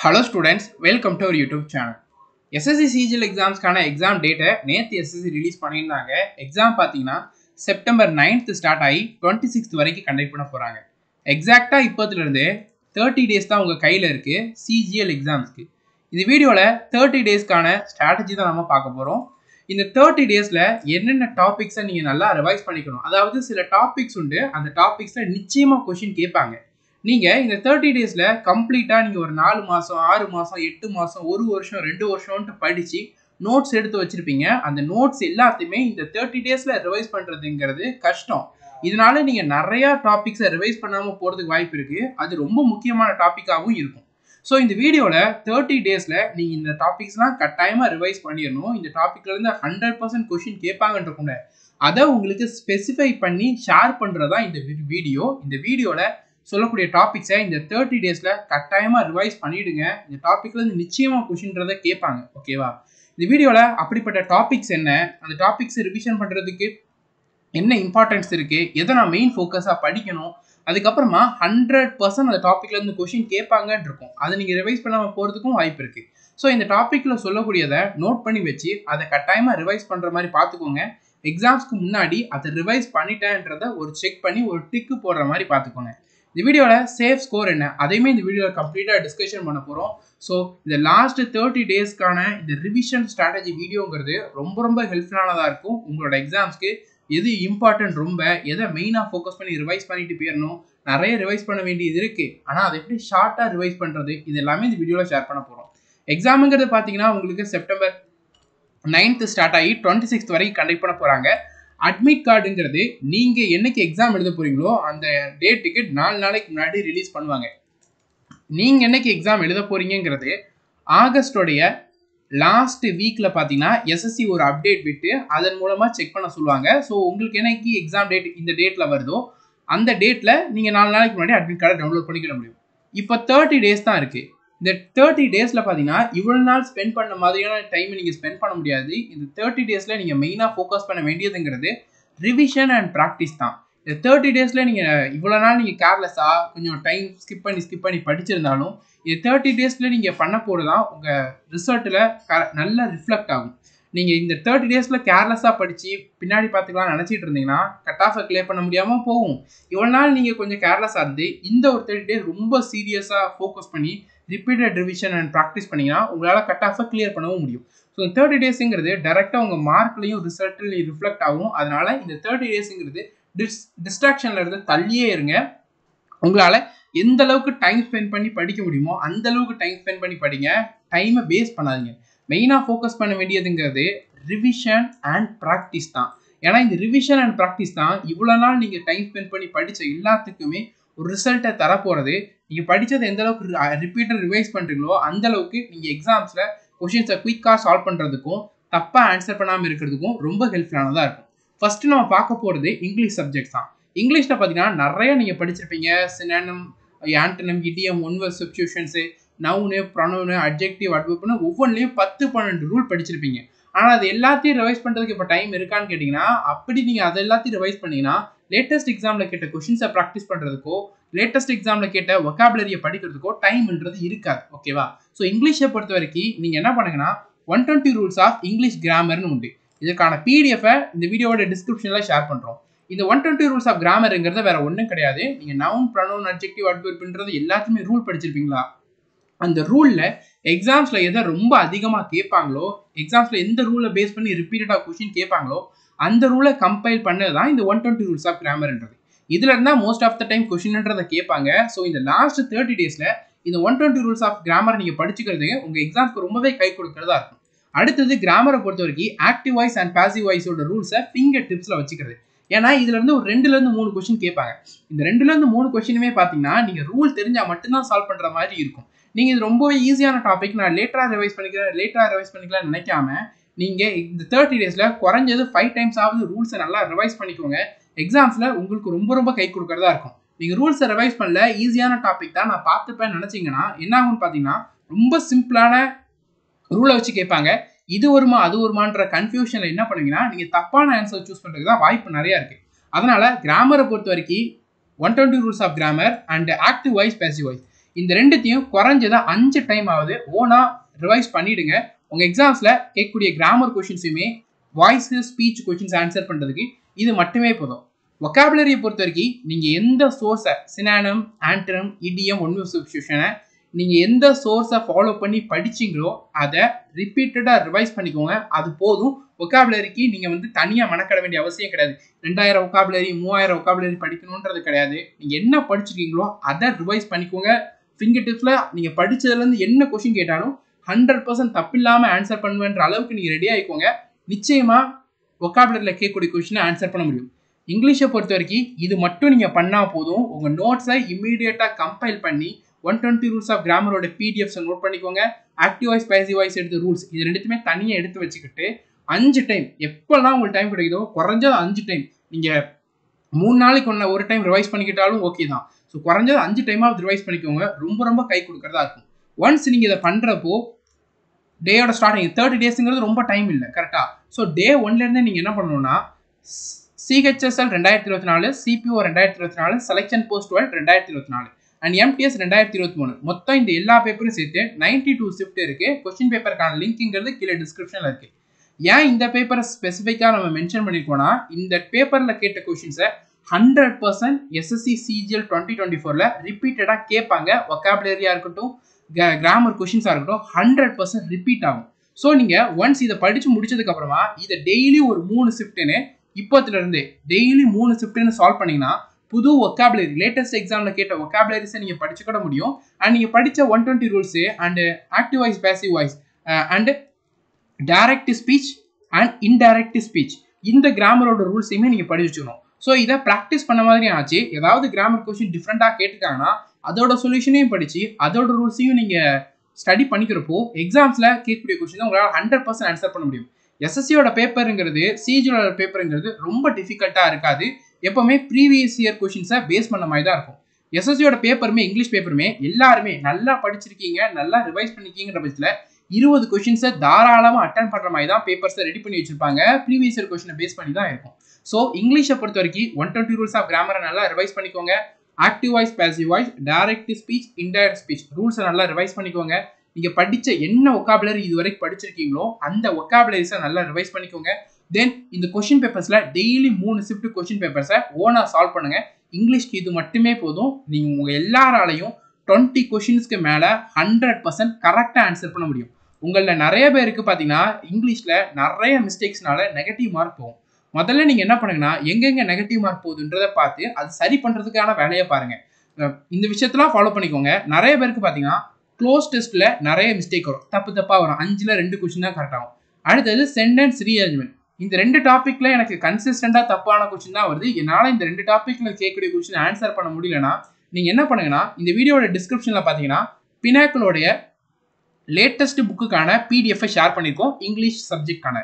Hello students, welcome to our YouTube channel. SSC CGL exams கான exam date நேத்து SSC release பண்ணியிருந்தாங்க. Exam பார்த்தீங்கன்னா September 9th start ஆகி 26th வரைக்கும் conduct பண்ண போறாங்க. எக்ஸாக்டா இப்போதிலிருந்து 30 டேஸ் தான் உங்க கையில இருக்கு CGL எக்ஸாம்ஸ்க்கு. இந்த வீடியோல 30 டேஸ்க்கான ஸ்ட்ராட்டஜி தான் நம்ம பார்க்க போறோம். இந்த 30 டேஸ்ல என்னென்ன டாபிக்ஸை நீங்க நல்லா ரிவைஸ் பண்ணிக்கணும். அதாவது சில டாபிக்ஸ் உண்டு, அந்த டாபிக்ஸ்ல நிச்சயமா கொஸ்டின் கேட்பாங்க. நீங்க இந்த 30 டேஸ்ல கம்ப்ளீட்டா நீங்க ஒரு 4 மாசம் 6 மாசம் 8 மாசம் 1 வருஷம் 2 வருஷம்னு படிச்சு நோட்ஸ் எடுத்து வச்சிருப்பீங்க. அந்த நோட்ஸ் எல்லாத்தையுமே இந்த 30 டேஸ்ல ரிவைஸ் பண்றதுங்கிறது கஷ்டம். இதனால நீங்க நிறைய டாபிக்ஸை ரிவைஸ் பண்ணாம போறதுக்கு வாய்ப்பு இருக்கு. அது ரொம்ப முக்கியமான டாபிக்காகவும் இருக்கும். ஸோ இந்த வீடியோல 30 டேஸ்ல நீங்க இந்த டாபிக்ஸ்லாம் கட்டாயமா ரிவைஸ் பண்ணிடணும். இந்த டாபிக்ல இருந்து 100% கொஸ்டின் கேட்பாங்கன்றக்குள்ள அதை உங்களுக்கு ஸ்பெசிஃபை பண்ணி ஷேர் பண்றதா இந்த வீடியோ. இந்த வீடியோல சொல்லக்கூடிய டாபிக்ஸை இந்த 30 டேஸ்ல கட்டாயமா ரிவைஸ் பண்ணிடுங்க. இந்த டாபிக்ல இருந்து நிச்சயமா கொஸ்டின்றதை கேட்பாங்க. ஓகேவா? இந்த வீடியோல அப்படிப்பட்ட டாபிக்ஸ் என்ன, அந்த டாபிக்ஸ் ரிவிஷன் பண்றதுக்கு என்ன இம்பார்ட்டன்ஸ் இருக்கு, எதை நான் மெயின் ஃபோக்கஸா படிக்கணும், அதுக்கப்புறமா 100% அந்த டாபிக்ல இருந்து கொஸ்டின் கேட்பாங்கன்னு இருக்கும். அதை நீங்க ரிவைஸ் பண்ணாம போறதுக்கும் வாய்ப்பு இருக்கு. ஸோ இந்த டாபிக்ல சொல்லக்கூடியதை நோட் பண்ணி வச்சு அதை கட்டாயமா ரிவைஸ் பண்ற மாதிரி பார்த்துக்கோங்க. எக்ஸாம்ஸ்க்கு முன்னாடி அதை ரிவைஸ் பண்ணிட்டேன்றதை ஒரு செக் பண்ணி ஒரு டிக்கு போடுற மாதிரி பார்த்துக்கோங்க. இந்த வீடியோவில் சேஃப் ஸ்கோர் என்ன அதையுமே இந்த வீடியோவில் கம்ப்ளீட்டாக டிஸ்கஷன் பண்ண போகிறோம். ஸோ இந்த லாஸ்ட் 30 டேஸ்க்கான இந்த ரிவிஷன் ஸ்ட்ராட்டஜி வீடியோங்கிறது ரொம்ப ஹெல்ப்ஃபுல்லானதாக இருக்கும். உங்களோட எக்ஸாம்ஸ்க்கு எது இம்பார்ட்டன்ட், ரொம்ப எதை மெயினாக ஃபோக்கஸ் பண்ணி ரிவைஸ் பண்ணிட்டு போயிடணும், நிறைய ரிவைஸ் பண்ண வேண்டியது இருக்குது, ஆனால் அதை எப்படி ஷார்ட்டாக ரிவைஸ் பண்ணுறது, இது எல்லாமே இந்த வீடியோவில் ஷேர் பண்ண போகிறோம். எக்ஸாமுங்கிறது பார்த்தீங்கன்னா உங்களுக்கு செப்டம்பர் 9th ஸ்டார்ட் ஆகி 26th வரைக்கும் கண்டக்ட் பண்ண போகிறாங்க. அட்மிட் கார்டுங்கிறது நீங்க என்னைக்கு எக்ஸாம் எழுத போறீங்களோ அந்த டேட்டுக்கு 4 நாளைக்கு முன்னாடி ரிலீஸ் பண்ணுவாங்க. நீங்க என்னைக்கு எக்ஸாம் எழுத போறீங்கிறது ஆகஸ்டோடைய லாஸ்ட் வீக்ல பாத்தீங்கன்னா எஸ்எஸ்சி ஒரு அப்டேட் விட்டு அதன் மூலமா செக் பண்ண சொல்லுவாங்க. ஸோ உங்களுக்கு என்னைக்கு எக்ஸாம் டேட் இந்த டேட்ல வருதோ அந்த டேட்ல நீங்க 4 நாளைக்கு முன்னாடி அட்மிட் கார்டை டவுன்லோட் பண்ணிக்கிட முடியும். இப்போ 30 டேஸ் தான் இருக்கு. இந்த 30 டேஸ்ல பாத்தீங்கன்னா இவ்வளவு நாள் ஸ்பெண்ட் பண்ண மாதிரியான டைம் நீங்க ஸ்பெண்ட் பண்ண முடியாது. இந்த 30 டேஸ்ல நீங்க மெயினா ஃபோக்கஸ் பண்ண வேண்டியதுங்கிறது ரிவிஷன் அண்ட் ப்ராக்டிஸ் தான். இந்த 30 டேஸ்ல நீங்க இவ்வளவு நாள் நீங்க கேர்லெஸ்ஸா கொஞ்சம் டைம் ஸ்கிப் பண்ணி படிச்சிருந்தாலும் இந்த 30 டேஸ்ல நீங்க பண்ண போறதுதான் உங்க ரிசல்ட்ல நல்ல ரிஃப்ளெக்ட் ஆகும். நீங்க இந்த 30 டேஸ்ல கேர்லெஸ்ஸா படிச்சு பின்னாடி பார்த்துக்கலாம் நினைச்சிட்டு இருந்தீங்கன்னா கட் ஆஃப் கிளியர் பண்ண முடியாம போகும். இவ்வளவு நாள் நீங்க கொஞ்சம் கேர்லெஸ்ஸா இருந்து இந்த ஒரு 30 டேஸ் ரொம்ப சீரியஸா ஃபோக்கஸ் பண்ணி ரிப்பீட்டட் ரிவிஷன் அண்ட் ப்ராக்டிஸ் பண்ணிங்கன்னா உங்களால் கட் ஆஃபை கிளியர் பண்ணவும் முடியும். ஸோ 30 டேஸுங்கிறது டைரெக்டாக உங்கள் மார்க்லையும் ரிசல்ட்லையும் ரிஃப்ளெக்ட் ஆகும். அதனால இந்த 30 டேஸுங்கிறது டிஸ்ட்ராக்ஷன்ல இருந்து தள்ளியே இருங்க. உங்களால் எந்த அளவுக்கு டைம் ஸ்பெண்ட் பண்ணி படிக்க முடியுமோ அந்த அளவுக்கு டைம் ஸ்பெண்ட் பண்ணி படிங்க. டைமை வேஸ்ட் பண்ணாதீங்க. மெயினாக ஃபோக்கஸ் பண்ண வேண்டியதுங்கிறது ரிவிஷன் அண்ட் ப்ராக்டிஸ் தான். ஏன்னா இந்த ரிவிஷன் அண்ட் ப்ராக்டிஸ் தான் இவ்வளோ நாள் நீங்கள் டைம் ஸ்பெண்ட் பண்ணி படித்த எல்லாத்துக்குமே ஒரு ரிசல்ட்டை தரப்போகிறது. நீங்கள் படித்தது எந்த அளவுக்கு ரிப்பீட்டட் ரிவைஸ் பண்ணுறீங்களோ அந்த அளவுக்கு நீங்கள் எக்ஸாம்ஸில் கொஷின்ஸை குயிக்காக சால்வ் பண்ணுறதுக்கும் தப்பாக ஆன்சர் பண்ணாமல் இருக்கிறதுக்கும் ரொம்ப ஹெல்ப்ஃபுல்லானதாக இருக்கும். ஃபர்ஸ்ட் நம்ம பார்க்க போகிறது இங்கிலீஷ் சப்ஜெக்ட்ஸ் தான். இங்கிலீஷில் பார்த்தீங்கன்னா நிறைய நீங்கள் படிச்சிருப்பீங்க. Synonym, antonym, idiom, one word substitutions, noun, pronoun, adjective, அட்வர்ப்னு ஒவ்வொன்றிலையும் 10-12 ரூல் படிச்சிருப்பீங்க. ஆனால் அது எல்லாத்தையும் ரிவைஸ் பண்ணுறதுக்கு இப்போ டைம் இருக்கான்னு கேட்டிங்கன்னா அப்படி நீங்கள் அதை எல்லாத்தையும் ரிவைஸ் பண்ணிங்கன்னா லேட்டஸ்ட் எக்ஸாமில் கேட்ட கொஷின்ஸை ப்ராக்டிஸ் பண்ணுறதுக்கோ லேட்டஸ்ட் எக்ஸாமில் கேட்ட வொக்காபுலரியை படிக்கிறதுக்கோ டைம்ன்றது இருக்காது. ஓகேவா? ஸோ இங்கிலீஷை பொறுத்த வரைக்கும் நீங்கள் என்ன பண்ணுங்கன்னா 120 ரூல்ஸ் ஆஃப் இங்கிலீஷ் கிராமர்னு உண்டு. இதுக்கான பிடிஎஃபை இந்த வீடியோட டிஸ்கிரிப்ஷனில் ஷேர் பண்ணுறோம். இந்த 120 ரூல்ஸ் ஆஃப் கிராமருங்கிறது வேற ஒன்றும் கிடையாது. நீங்கள் நவுன், ப்ரொனவுன், அட்ஜெக்டிவ், அட்வர்ப்ன்றது எல்லாத்தையுமே ரூல் படிச்சிருப்பீங்களா? அந்த ரூலில் எக்ஸாம்ஸில் எதை ரொம்ப அதிகமாக கேட்பாங்களோ, எக்ஸாம்ஸில் எந்த ரூலை பேஸ் பண்ணி ரிப்பீட்டடாக கொஸ்டின் கேட்பாங்களோ அந்த ரூலை கம்பைல் பண்ணது தான் இந்த 120 ரூல்ஸ் ஆஃப் கிராமர்ன்றது. இதுல இருந்தா மோஸ்ட் ஆஃப் த டைம் கொஸ்டின்ன்றதை கேட்பாங்க. ஸோ இந்த லாஸ்ட் 30 டேஸ்ல இந்த 120 ரூல்ஸ் ஆஃப் கிராமர் நீங்க படிச்சுக்கிறது உங்க எக்ஸாம்ஸ்க்கு ரொம்பவே கை கொடுக்கறதா இருக்கும். அடுத்தது கிராமரை பொறுத்த வரைக்கும் ஆக்டிவ் வாய்ஸ் அண்ட் பாசிவ் வாய்ஸோட ரூல்ஸை ஃபிங்கர் டிப்ஸ்ல வச்சுக்கிறது. ஏன்னா இதுல இருந்து ஒரு 2-3 கொஸ்டின் கேட்பாங்க. இந்த 2-3 கொஸ்டினுமே பாத்தீங்கன்னா நீங்க ரூல் தெரிஞ்சா மட்டும்தான் சால்வ் பண்ற மாதிரி இருக்கும். நீங்க இது ரொம்பவே ஈஸியான டாபிக், நான் லேட்டரா ரிவைஸ் பண்ணிக்கலாம் நினைக்காம நீங்க இந்த 30 டேஸ்ல குறைஞ்சது 5 டைம்ஸ் ஆவது ரூல்ஸை நல்லா ரிவைஸ் பண்ணிக்கோங்க. எக்ஸாம்ஸ்ல உங்களுக்கு ரொம்ப கை கொடுக்கறதா இருக்கும். நீங்க ரூல்ஸை ரிவைஸ் பண்ணல ஈஸியான டாபிக் தான் நான் பார்த்துப்பேன் நினைச்சீங்கன்னா என்ன ஆகும்னு பாத்தீங்கன்னா ரொம்ப சிம்பிளான ரூலை வச்சு கேட்பாங்க. இது வருமா அது வருமான்ற கன்ஃபியூஷன்ல என்ன பண்ணுவீங்கன்னா நீங்க தப்பான ஆன்சர் சூஸ் பண்றதுக்கு தான் வாய்ப்பு நிறைய இருக்கு. அதனால கிராமரை பொறுத்த வரைக்கும் 120 rules of grammar and active voice, passive voice இந்த ரெண்டுத்தையும் குறைஞ்சதா 5 டைம் ஆகுது ஓனா ரிவைஸ் பண்ணிடுங்க. உங்க எக்ஸாம்ஸ்ல கேட்கக்கூடிய கிராமர் கொஸ்டின்ஸுமே வாய்ஸ் ஸ்பீச் கொஸ்டின்ஸ் ஆன்சர் பண்றதுக்கு இது மட்டுமே போதும். வொக்காபுலரியை பொறுத்த வரைக்கும் நீங்க எந்த சோர்ஸை சினானிம், ஆன்டனம், இடியம், ஒன் வேர்ட் சப்ஸ்டிடியூஷனை நீங்க எந்த சோர்ஸை ஃபாலோ பண்ணி படிச்சீங்களோ அதை ரிப்பீட்டடா ரிவைஸ் பண்ணிக்கோங்க. அது போதும். வொக்காபுலரிக்கு நீங்க தனியா மெனக்கட வேண்டிய அவசியம் கிடையாது. 2000 வொக்காபுலரி 3000 வொக்காபுலரி படிக்கணும்ன்றது கிடையாது. நீங்க என்ன படிச்சிருக்கீங்களோ அதை ரிவைஸ் பண்ணிக்கோங்க. ஃபிங்கர் டிப்ஸ்ல நீங்க படிச்சதுல இருந்து என்ன கொஸ்டின் கேட்டாலும் 100% தப்பில்லாம ஆன்சர் பண்ணுவேன்ற அளவுக்கு நீங்க ரெடி ஆயிக்கோங்க. நிச்சயமா வொக்காபுலரியில கேட்கக்கூடிய கொஸ்டினை ஆன்சர் பண்ண முடியும். இங்கிலீஷை பொறுத்த வரைக்கும் இது மட்டும் நீங்க பண்ணா போதும். உங்க நோட்ஸை இம்மீடியட்டா கம்பைல் பண்ணி 120 ரூல்ஸ் ஆஃப் கிராமரோட பிடிஎஃப்ஸ் நோட் பண்ணிக்கோங்க. ஆக்டிவ் வாய்ஸ், பேசிவ் வாய்ஸ் எடுத்த ரூல்ஸ் இது ரெண்டுத்துமே தனியாக எடுத்து வச்சுக்கிட்டு 5 டைம் எப்பெல்லாம் உங்களுக்கு டைம் கிடைக்குதோ குறைஞ்சது 5 டைம் நீங்க 3 நாளைக்கு ஒரு டைம் ரிவைஸ் பண்ணிக்கிட்டாலும் ஓகே தான். ஸோ குறைஞ்சது 5 டைமாவது ரிவைஸ் பண்ணிக்கோங்க. ரொம்ப ரொம்ப கை கொடுக்கறதா இருக்கும். ஒன்ஸ் நீங்க இதை பண்றப்போ டேயோட ஸ்டார்டிங் 30 டேஸ்ங்கிறது ரொம்ப டைம் இல்லை, கரெக்டா? ஸோ டே 1லேருந்தே நீங்க என்ன பண்ணணும்னா CHSL 2024, CPO 2024, selection post 2024 and MTS 2023 மொத்தம் இந்த எல்லா பேப்பரும் சேர்த்து 92 ஷிஃப்ட் இருக்கு. கொஸ்டின் பேப்பருக்கான லிங்க்ங்கிறது கீழே டிஸ்கிரிப்ஷன்ல இருக்கு. ஏன் இந்த பேப்பரை ஸ்பெசிஃபிக்காக நம்ம மென்ஷன் பண்ணிருக்கோம்னா இந்த பேப்பரில் கேட்ட கொஸ்டின்ஸை 100% SSC CGL 2024ல ரிப்பீட்டடாக கேட்பாங்க. வொக்காபுலரியா இருக்கட்டும், கிராமர் கொஸ்டின்ஸாக இருக்கட்டும் 100% ரிப்பீட் ஆகும். ஸோ நீங்கள் ஒன்ஸ் இதை படித்து முடிச்சதுக்கு அப்புறமா இதை டெய்லி ஒரு 3 ஷிஃப்ட்டுன்னு இப்போத்துல இருந்து டெய்லி 3 ஷிஃப்ட்னு சால்வ் பண்ணீங்கன்னா புது வொக்காபுலரி லேட்டஸ்ட் எக்ஸாம்ல கேட்ட வொக்காபுலரிஸை நீங்க படிச்சுக்கிட முடியும். அண்ட் நீங்க படிச்ச 120 rules and active voice, passive voice and direct speech and indirect speech இந்த கிராமரோட ரூல்ஸையுமே நீங்க படிச்சு வச்சுக்கணும். ஸோ இதை ப்ராக்டிஸ் பண்ண மாதிரி ஆச்சு. ஏதாவது கிராமர் கொஸ்டின் டிஃப்ரெண்டாக கேட்டுக்காங்கன்னா அதோட சொல்யூஷனையும் படிச்சு அதோட ரூல்ஸையும் நீங்க ஸ்டடி பண்ணிக்கிறப்போ எக்ஸாம்ஸ்ல கேட்கக்கூடிய கொஸ்டின் உங்களால் 100% ஆன்சர் பண்ண முடியும். எஸ்எஸ்சியோட பேப்பருங்கிறது சிஜியோட பேப்பருங்கிறது ரொம்ப டிஃபிகல்ட்டாக இருக்காது. எப்பவுமே ப்ரீவியஸ் இயர் கொஸ்டின்ஸை பேஸ் பண்ண மாதிரி தான் இருக்கும். எஸ்எஸ்சியோட பேப்பருமே இங்கிலீஷ் பேப்பருமே எல்லாருமே நல்லா படிச்சிருக்கீங்க, நல்லா ரிவைஸ் பண்ணிருக்கீங்கிற பட்சத்தில் 20 கொஸ்டின்ஸை தாராளமாக அட்டன் பண்ணுற மாதிரி தான் பேப்பர்ஸை ரெடி பண்ணி வச்சிருப்பாங்க. ப்ரீவியஸ் இயர் கொஸ்டினை பேஸ் பண்ணி தான் இருக்கும். ஸோ இங்கிலீஷை பொறுத்த வரைக்கும் 120 ரூல்ஸ் ஆஃப் கிராமரை நல்லா ரிவைஸ் பண்ணிக்கோங்க. Active voice, passive voice, direct speech, indirect speech ரூல்ஸை நல்லா ரிவைஸ் பண்ணிக்கோங்க. நீங்க படிச்ச என்ன வொக்காபுலரி இது வரைக்கும் படிச்சிருக்கீங்களோ அந்த வொக்காபுலரிஸை நல்லா ரிவைஸ் பண்ணிக்கோங்க. தென் இந்த கொஸ்டின் பேப்பர்ஸ்ல டெய்லி 3 ஷிஃப்ட் கொஸ்டின் பேப்பர்ஸை ஓனா சால்வ் பண்ணுங்க. இங்கிலீஷ்க்கு இது மட்டுமே போதும். நீங்க உங்க எல்லாராலையும் 20 கொஸ்டின்ஸ்க்கு மேல 100% கரெக்டா ஆன்சர் பண்ண முடியும். உங்கள நிறைய பேருக்கு பாத்தீங்கன்னா இங்கிலீஷ்ல நிறைய மிஸ்டேக்ஸ்னால நெகட்டிவ் மார்க் போகும். முதல்ல நீங்க என்ன பண்ணுங்கன்னா எங்கெங்க நெகட்டிவ் மார்க் போகுதுன்றதை பார்த்து அது சரி பண்றதுக்கான வேலையை பாருங்க. இந்த விஷயத்தெல்லாம் ஃபாலோ பண்ணிக்கோங்க. நிறைய பேருக்கு பாத்தீங்கன்னா க்ளோஸ் டெஸ்ட்ல நிறைய மிஸ்டேக் வரும், தப்பா வரும். 5ல் 2 கொஸ்டின் தான் கரெக்ட் ஆகும். அடுத்தது சென்டென்ஸ் ரீஅரேஞ்ச்மெண்ட். இந்த 2 டாபிக்ல எனக்கு கன்சிஸ்டண்டா தப்பான கொஸ்டின் தான் வருது. என்னால இந்த 2 டாபிக்ல கேட்கக்கூடிய கொஸ்டின் ஆன்சர் பண்ண முடியலன்னா நீங்க என்ன பண்ணுங்கன்னா இந்த வீடியோட டிஸ்கிரிப்ஷன்ல பாத்தீங்கன்னா பினாக்கிளோடைய லேட்டஸ்ட் புக்குக்கான பிடிஎஃப் ஷேர் பண்ணிருக்கோம் இங்கிலீஷ் சப்ஜெக்ட்கான.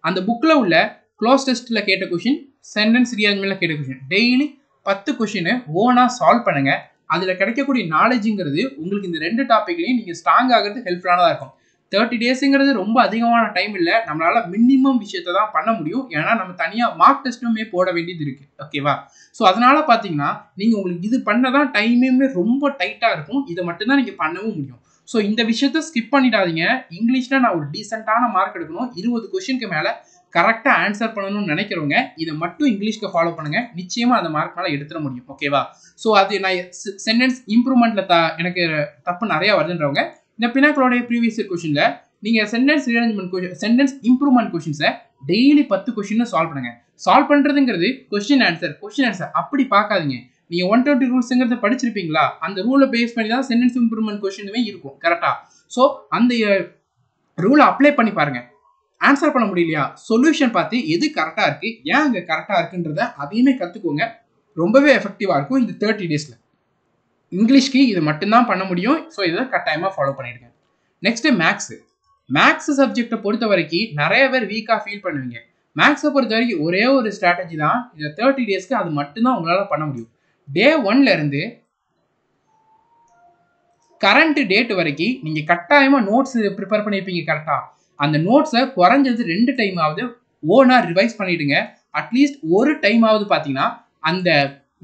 அந்த புக்ல உள்ள க்ளோஸ் டெஸ்ட்ல கேட்ட கொஸ்டின், சென்டென்ஸ் ரீஅரேஞ்ச்மெண்ட்ல கேட்ட கொஸ்டின் டெய்லி 10 கொஸ்டின் ஓனா சால்வ் பண்ணுங்க. அதுல கிடைக்கக்கூடிய நாலேஜ்ங்கிறது உங்களுக்கு இந்த 2 டாபிக்லையும் நீங்க ஸ்ட்ராங் ஆகிறது ஹெல்ப்ஃபுல்லானதா இருக்கும். 30 டேஸ்ங்கிறது ரொம்ப அதிகமான டைம் இல்லை. நம்மளால மினிமம் விஷயத்தை தான் பண்ண முடியும். ஏன்னா நம்ம தனியா மார்க் டெஸ்ட்டுமே போட வேண்டியது இருக்கு. ஓகேவா? ஸோ அதனால பாத்தீங்கன்னா நீங்க உங்களுக்கு இது பண்ணதான் டைமுமே ரொம்ப டைட்டா இருக்கும். இதை மட்டும்தான் நீங்க பண்ணவும் முடியும். ஸோ இந்த விஷயத்த ஸ்கிப் பண்ணிடாதீங்க. இங்கிலீஷ்ல நான் ஒரு டீசென்டான மார்க் எடுக்கணும், 20 கொஸ்டினுக்கு மேல கரெக்டா ஆன்சர் பண்ணணும்னு நினைக்கிறவங்க இதை மட்டும் இங்கிலீஷ்க்கு ஃபாலோ பண்ணுங்க. நிச்சயமா அந்த மார்க் மேல எடுத்துட முடியும். ஓகேவா? ஸோ அது நான் சென்டென்ஸ் இம்ப்ரூவ்மெண்ட்ல எனக்கு தப்பு நிறைய வருதுன்றவங்க இந்த பினாக்கிளோட ப்ரீவியஸ் இயர் கொஸ்டின்ல நீங்க சென்டென்ஸ் ரீஅரேஞ்ச்மெண்ட், சென்டென்ஸ் இம்ப்ரூவ்மெண்ட் கொஸ்டின்ஸை டெய்லி 10 கொஸ்டின் சால்வ் பண்ணுங்க. சால்வ் பண்றதுங்கிறது கொஸ்டின் ஆன்சர் அப்படி பார்க்காதீங்க. நீங்க 120 ரூல்ஸ்ங்கிறத படிச்சிருப்பீங்களா? அந்த ரூலை பேஸ் பண்ணி தான் சென்டென்ஸ் இம்ப்ரூவ்மெண்ட் கொஸ்டினுமே இருக்கும், கரெக்டா? ஸோ அந்த ரூலை அப்ளை பண்ணி பாருங்க. ஆன்சர் பண்ண முடியலையா, சொல்யூஷன் பார்த்து எது கரெக்டா இருக்கு, ஏன் அங்க கரெக்டா இருக்குன்றத அதையுமே கத்துக்கோங்க. ரொம்பவே எஃபெக்டிவா இருக்கும் இந்த 30 டேஸ்ல. இங்கிலீஷ்க்கு இது மட்டும்தான் பண்ண முடியும். ஸோ இதை கட்டாயமா ஃபாலோ பண்ணிடுங்க. நெக்ஸ்ட் மேக்ஸ் சப்ஜெக்டை பொறுத்த வரைக்கும் நிறைய பேர் வீக்கா ஃபீல் பண்ணுவீங்க. மேக்ஸை பொறுத்த வரைக்கும் ஒரே ஒரு ஸ்ட்ராட்டஜி தான் இந்த 30 டேஸ்க்கு, அது மட்டும்தான் உங்களால பண்ண முடியும். டே 1ல இருந்து கரண்ட் டேட் வரைக்கும் நீங்க கட்டாயமா நோட்ஸ் ப்ரிப்பேர் பண்ணிருப்பீங்க, கரெக்டா? அந்த நோட்ஸை குறைஞ்சது 2 டைம் ஆகுது ஓனா ரிவைஸ் பண்ணிடுங்க. அட்லீஸ்ட் ஒரு டைம் ஆகுது பாத்தீங்கன்னா அந்த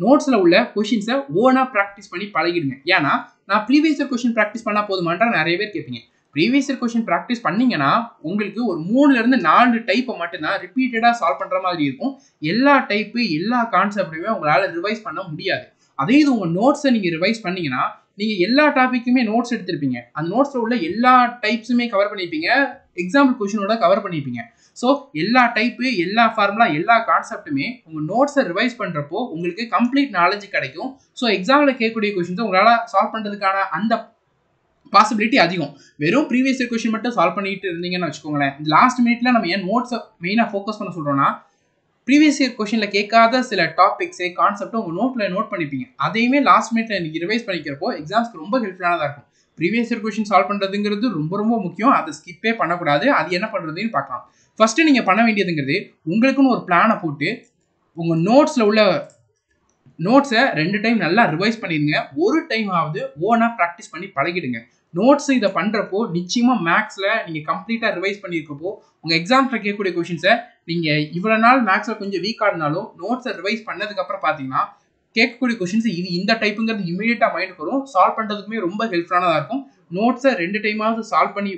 நோட்ஸ்ல உள்ள கொஸ்டின்ஸை ஓனா ப்ராக்டிஸ் பண்ணி பழகிடுங்க. ஏன்னா நான் ப்ரீவியஸ் இயர் கொஸ்டின் ப்ராக்டிஸ் பண்ணா போதுமான்ற நிறைய பேர் கேட்பீங்க. ப்ரீவியஸ் இயர் கொஸ்டின் ப்ராக்டிஸ் பண்ணீங்கன்னா உங்களுக்கு ஒரு 3ல இருந்து 4 டைப்பை மட்டும்தான் ரிப்பீட்டடா சால்வ் பண்ற மாதிரி இருக்கும். எல்லா டைப்பு எல்லா கான்செப்டையுமே உங்களால ரிவைஸ் பண்ண முடியாது. அதே இது உங்க நோட்ஸை நீங்க ரிவைஸ் பண்ணீங்கன்னா நீங்க எல்லா டாபிக்குமே நோட்ஸ் எடுத்திருப்பீங்க. அந்த நோட்ஸ்ல உள்ள எல்லா டைப்ஸுமே கவர் பண்ணிருப்பீங்க. எக்ஸாம்பிள் கொஸ்டினோட கவர் பண்ணிருப்பீங்க. ஸோ எல்லா டைப்பு எல்லா ஃபார்முலா எல்லா கான்செப்ட்டுமே உங்க நோட்ஸை ரிவைஸ் பண்றப்போ உங்களுக்கு கம்ப்ளீட் நாலேஜ் கிடைக்கும். ஸோ எக்ஸாம்ல கேட்கக்கூடிய கொஸ்டின்ஸை உங்களால சால்வ் பண்றதுக்கான அந்த பாசிபிலிட்டி அதிகம். வெறும் ப்ரீவியஸ் இயர் கொஸ்டின் மட்டும் சால்வ் பண்ணிட்டு இருந்தீங்கன்னு வச்சுக்கோங்களேன். லாஸ்ட் மினிட்ல நம்ம ஏன் நோட்ஸை மெயினாக ஃபோக்கஸ் பண்ண சொல்றோம்னா ப்ரீவியஸ் இயர் கொஸ்டின்ல கேட்காத சில டாபிக்ஸே கான்செப்டும் உங்க நோட்ல நோட் பண்ணிப்பீங்க. அதையுமே லாஸ்ட் மினிட்ல நீங்க ரிவைஸ் பண்ணிக்கிறப்போ எக்ஸாம்ஸ்க்கு ரொம்ப ஹெல்ப்ஃபுல்லானதா இருக்கும். ப்ரீவியஸ் இயர் கொஸ்டின் சால்வ் பண்றதுங்கிறது ரொம்ப ரொம்ப முக்கியம். அதை ஸ்கிப்பே பண்ணக்கூடாது. அது என்ன பண்றதுன்னு பார்க்கலாம். ஃபர்ஸ்ட் நீங்க பண்ண வேண்டியதுங்கிறது உங்களுக்குன்னு ஒரு பிளானை போட்டு உங்க நோட்ஸ்ல உள்ள நோட்ஸை 2 டைம் நல்லா ரிவைஸ் பண்ணிடுங்க. ஒரு டைம் ஆகுது ஓனா ப்ராக்டிஸ் பண்ணி பழகிடுங்க. நோட்ஸ் இதை பண்றப்போ நிச்சயமா மேக்ஸ்ல நீங்க கம்ப்ளீட்டா ரிவைஸ் பண்ணிருக்கப்போ உங்க எக்ஸாம்ஸ்ல கேட்கக்கூடிய கொஸ்டின்ஸை நீங்க இவ்வளவு நாள் மேக்ஸ்ல கொஞ்சம் வீக்கா இருந்தாலும் நோட்ஸை ரிவைஸ் பண்ணதுக்கு அப்புறம் பாத்தீங்கன்னா கேட்கக்கூடிய கொஸ்டின்ஸ் இது இந்த டைப்புங்கிறது இமீடியட்டா மைண்டுக்கு வரும். சால்வ் பண்றதுக்குமே ரொம்ப ஹெல்ப்ஃபுல்லானதா இருக்கும். நோட்ஸை 2 டைமாவது சால்வ் பண்ணி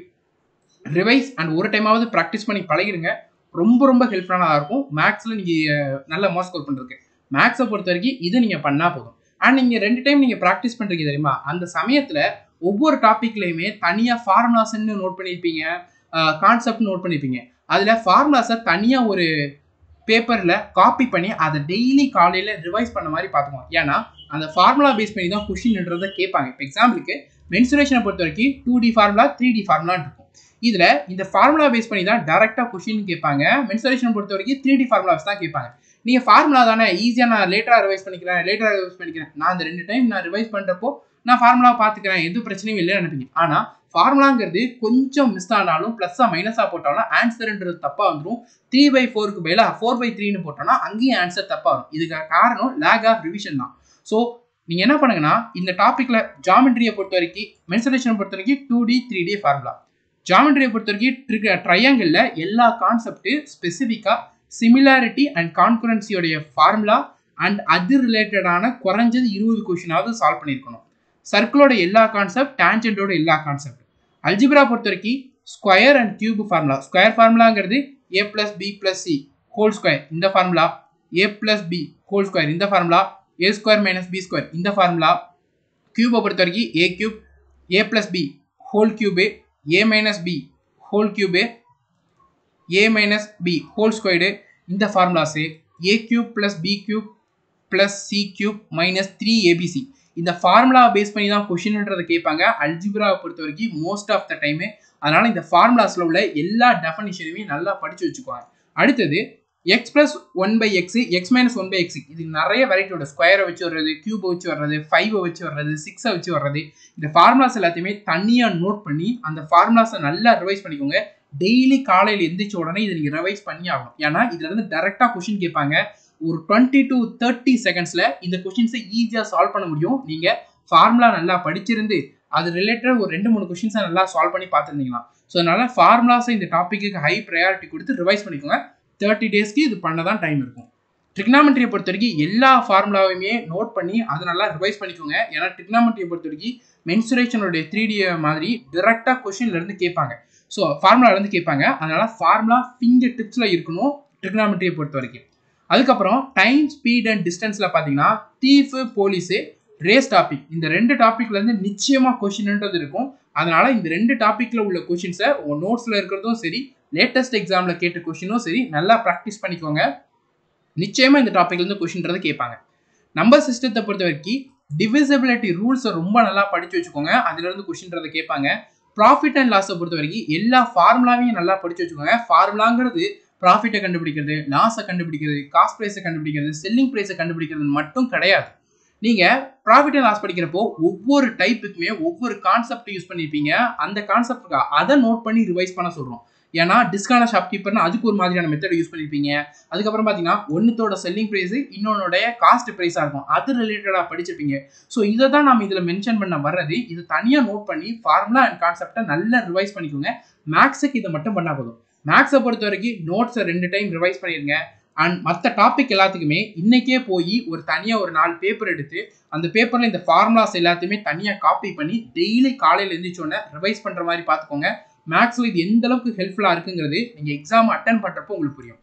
ரிவைஸ் அண்ட் ஒரு டைமாவது ப்ராக்டிஸ் பண்ணி பழகிடுங்க. ரொம்ப ரொம்ப ஹெல்ப்ஃபுல்லானதா இருக்கும் மேக்ஸ்ல நீங்க நல்ல மார்க் ஸ்கோர் பண்றதுக்கு. மேக்ஸை பொறுத்த வரைக்கும் இது நீங்க பண்ணா போதும். அண்ட் நீங்க 2 டைம் நீங்க ப்ராக்டிஸ் பண்றீங்க தெரியுமா, அந்த சமயத்துல ஒவ்வொரு டாபிக்லயுமே தனியா ஃபார்முலாஸ்ன்னு நோட் பண்ணிருப்பீங்க, கான்செப்ட் நோட் பண்ணிருப்பீங்க. அதுல ஃபார்முலாஸை தனியா ஒரு பேப்பர்ல காப்பி பண்ணி அதை டெய்லி காலையில ரிவைஸ் பண்ண மாதிரி பார்த்துக்கோங்க. ஏன்னா அந்த ஃபார்முலா பேஸ் பண்ணி தான் கொஸ்டின்ன்றதை கேட்பாங்க. இப்போ எக்ஸாம்பிளுக்கு மென்சுரேஷனை பொறுத்த வரைக்கும் 2D ஃபார்முலா 3D ஃபார்முலான்னு இருக்கும். இதுல இந்த ஃபார்முலா பேஸ் பண்ணி தான் டைரக்டா கொஸ்டின் கேட்பாங்க. மென்சுரேஷனை பொறுத்த வரைக்கும் 3D ஃபார்முலாஸ் தான் கேட்பாங்க. நீங்க ஃபார்முலா தானே ஈஸியா நான் லேட்டரா ரிவைஸ் பண்ணிக்கிறேன் நான் அந்த 2 டைம் நான் ரிவைஸ் பண்றப்போ நான் ஃபார்முலா பார்த்துக்கிறேன் எதுவும் பிரச்சனையும் இல்லைன்னு நினைப்பீங்க. ஆனா ஃபார்முலாங்கிறது கொஞ்சம் மிஸ் ஆனாலும் பிளஸ்ஸா மைனஸா போட்டாலும் ஆன்சர்ன்றது தப்பா வந்துடும். 3/4க்கு பதிலா 4/3ன்னு போட்டோம்னா அங்கேயும் ஆன்சர் தப்பா வரும். இதுக்கு காரணம் லேக் ஆஃப் ரிவிஷன் தான். ஸோ நீங்க என்ன பண்ணுங்கன்னா இந்த டாபிக்ல ஜாமெட்ரியை பொறுத்த வரைக்கும் மென்சுரேஷனை பொறுத்த வரைக்கும் 2D 3D ஃபார்முலா, ஜாமெட்ரியை பொறுத்த வரைக்கும் ட்ரையாங்கிள் எல்லா கான்செப்ட் ஸ்பெசிஃபிக்கா சிமிலாரிட்டி அண்ட் கான்குரன்சியோடைய ஃபார்முலா அண்ட் அது ரிலேட்டடான குறைஞ்சது 20 கொஸ்டினாவது சால்வ் பண்ணியிருக்கணும். சர்க்கிளோட எல்லா கான்செப்ட், டான்ஜென்டோட எல்லா கான்செப்ட். அல்ஜிப்ரா பொறுத்த வரைக்கும் square and cube formula. Square ஃபார்முலாங்கிறது a + b + c whole square இந்த formula, a + b whole square இந்த ஃபார்முலா, a² - b² இந்த ஃபார்முலா. கியூபை பொறுத்த வரைக்கும் a³ a + b whole cube, a - b whole cube, a - b whole squared இந்த formulas, a³ + b³ + c³ - 3abc இந்த formula base பண்ணி தான் கொஸ்டின்ன்றதை கேட்பாங்க அல்ஜிப்ராவை பொறுத்த வரைக்கும் மோஸ்ட் ஆஃப் த டைமு. அதனால இந்த ஃபார்முலாஸ்ல உள்ள எல்லா டெஃபினிஷனுமே நல்லா படிச்சு வச்சுக்குவாங்க. அடுத்தது x + 1/x x - 1/x இது நிறைய வெரைட்டியோட ஸ்கொயரை வச்சு வர்றது, கியூபை வச்சு வர்றது, 5 வச்சு வர்றது, 6 வச்சு வர்றது. இந்த ஃபார்முலாஸ் எல்லாத்தையுமே தனியா நோட் பண்ணி அந்த ஃபார்முலாஸை நல்லா ரிவைஸ் பண்ணிக்கோங்க. டெய்லி காலையில் எந்திரிச்ச உடனே இதை நீங்க ரிவைஸ் பண்ணி ஆகணும். ஏன்னா இதுல இருந்து டைரக்டா கொஸ்டின் கேட்பாங்க. ஒரு 20 to 30 செகண்ட்ஸ்ல இந்த கொஸ்டின்ஸை ஈஸியா சால்வ் பண்ண முடியும். நீங்க ஃபார்முலா நல்லா படிச்சிருந்து அது ரிலேட்டட் ஒரு 2-3 கொஸ்டின்ஸை நல்லா சால்வ் பண்ணி பார்த்துருந்தீங்கன்னா. ஸோ அதனால ஃபார்முலாஸை இந்த டாபிக்கு ஹை ப்ரையாரிட்டி கொடுத்து ரிவைஸ் பண்ணிக்கோங்க. 30 டேஸ்க்கு இது பண்ண தான் டைம் இருக்கும். ட்ரிக்னாமெட்ரியை பொறுத்த வரைக்கும் எல்லா ஃபார்முலாவையுமே நோட் பண்ணி அதை நல்லா ரிவைஸ் பண்ணிக்கோங்க. ஏன்னா ட்ரிக்னாமெட்ரியை பொறுத்த வரைக்கும் மென்சுரேஷனுடைய 3D மாதிரி டிரெக்டா கொஸ்டின்ல இருந்து கேட்பாங்க. ஸோ ஃபார்முலால இருந்து கேட்பாங்க. அதனால ஃபார்முலா ஃபிங்கர் டிப்ஸ்ல இருக்கணும் ட்ரிக்னாமெட்ரியை பொறுத்த வரைக்கும். அதுக்கப்புறம் டைம், ஸ்பீட் அண்ட் டிஸ்டன்ஸ்ல பார்த்தீங்கன்னா தீஃப், போலீஸு, ரேஸ் டாபிக் இந்த 2 டாபிக்ல இருந்து நிச்சயமா கொஸ்டின்ன்றது இருக்கும். அதனால இந்த 2 டாபிக்ல உள்ள கொஸ்டின்ஸை உங்க நோட்ஸ்ல இருக்கிறதும் சரி, லேட்டஸ்ட் எக்ஸாம்ல கேட்ட கொஸ்டினும் சரி நல்லா ப்ராக்டிஸ் பண்ணிக்கோங்க. நிச்சயமா இந்த டாபிக்ல இருந்து கொஸ்டின்றது கேட்பாங்க. நம்பர் சிஸ்டத்தை பொறுத்த வரைக்கும் டிவிசிபிலிட்டி ரூல்ஸை ரொம்ப நல்லா படிச்சு வச்சுக்கோங்க. அதுல இருந்து கொஸ்டின்றது கேட்பாங்க. ப்ராஃபிட் அண்ட் லாஸை பொறுத்த வரைக்கும் எல்லா ஃபார்முலாவையும் நல்லா படிச்சு வச்சுக்கோங்க. ஃபார்முலாங்கிறது ப்ராஃபிட்டை கண்டுபிடிக்கிறது, லாஸை கண்டுபிடிக்கிறது, காஸ்ட் ப்ரைஸை கண்டுபிடிக்கிறது, செல்லிங் ப்ரைஸை கண்டுபிடிக்கிறது மட்டும் கிடையாது. நீங்க ப்ராஃபிட் அண்ட் லாஸ் படிக்கிறப்போ ஒவ்வொரு டைப்புக்குமே ஒவ்வொரு கான்செப்ட் யூஸ் பண்ணிருப்பீங்க. அந்த கான்செப்ட் அதை நோட் பண்ணி ரிவைஸ் பண்ண சொல்றோம். ஏன்னா டிஸ்கான ஷாப்கீப்பர்னு அதுக்கு ஒரு மாதிரியான மெத்தட் யூஸ் பண்ணிருப்பீங்க. அதுக்கப்புறம் பார்த்தீங்கன்னா ஒன்னுத்தோட செல்லிங் ப்ரைஸ் இன்னொன்னுடைய காஸ்ட் ப்ரைஸாக இருக்கும், அது ரிலேட்டடாக படிச்சிருப்பீங்க. ஸோ இதை தான் நம்ம இதில் மென்ஷன் பண்ண வர்றது. இது தனியாக நோட் பண்ணி ஃபார்முலா அண்ட் கான்செப்டை நல்லா ரிவைஸ் பண்ணிக்கோங்க. மேக்ஸுக்கு இதை மட்டும் பண்ணால் போதும். மேக்ஸை பொறுத்த வரைக்கும் நோட்ஸை 2 டைம் ரிவைஸ் பண்ணிடுங்க. அண்ட் மற்ற டாபிக் எல்லாத்துக்குமே இன்னைக்கே போய் ஒரு தனியாக ஒரு 4 பேப்பர் எடுத்து அந்த பேப்பரில் இந்த ஃபார்முலாஸ் எல்லாத்தையுமே தனியாக காப்பி பண்ணி டெய்லி காலையில் எழுந்திரிச்சோன்னே ரிவைஸ் பண்ணுற மாதிரி பார்த்துக்கோங்க. மேக்ஸில் இது எந்த அளவுக்கு ஹெல்ப்ஃபுல்லாக இருக்குங்கிறது நீங்கள் எக்ஸாம் அட்டன் பண்ணுறப்போ உங்களுக்கு புரியும்.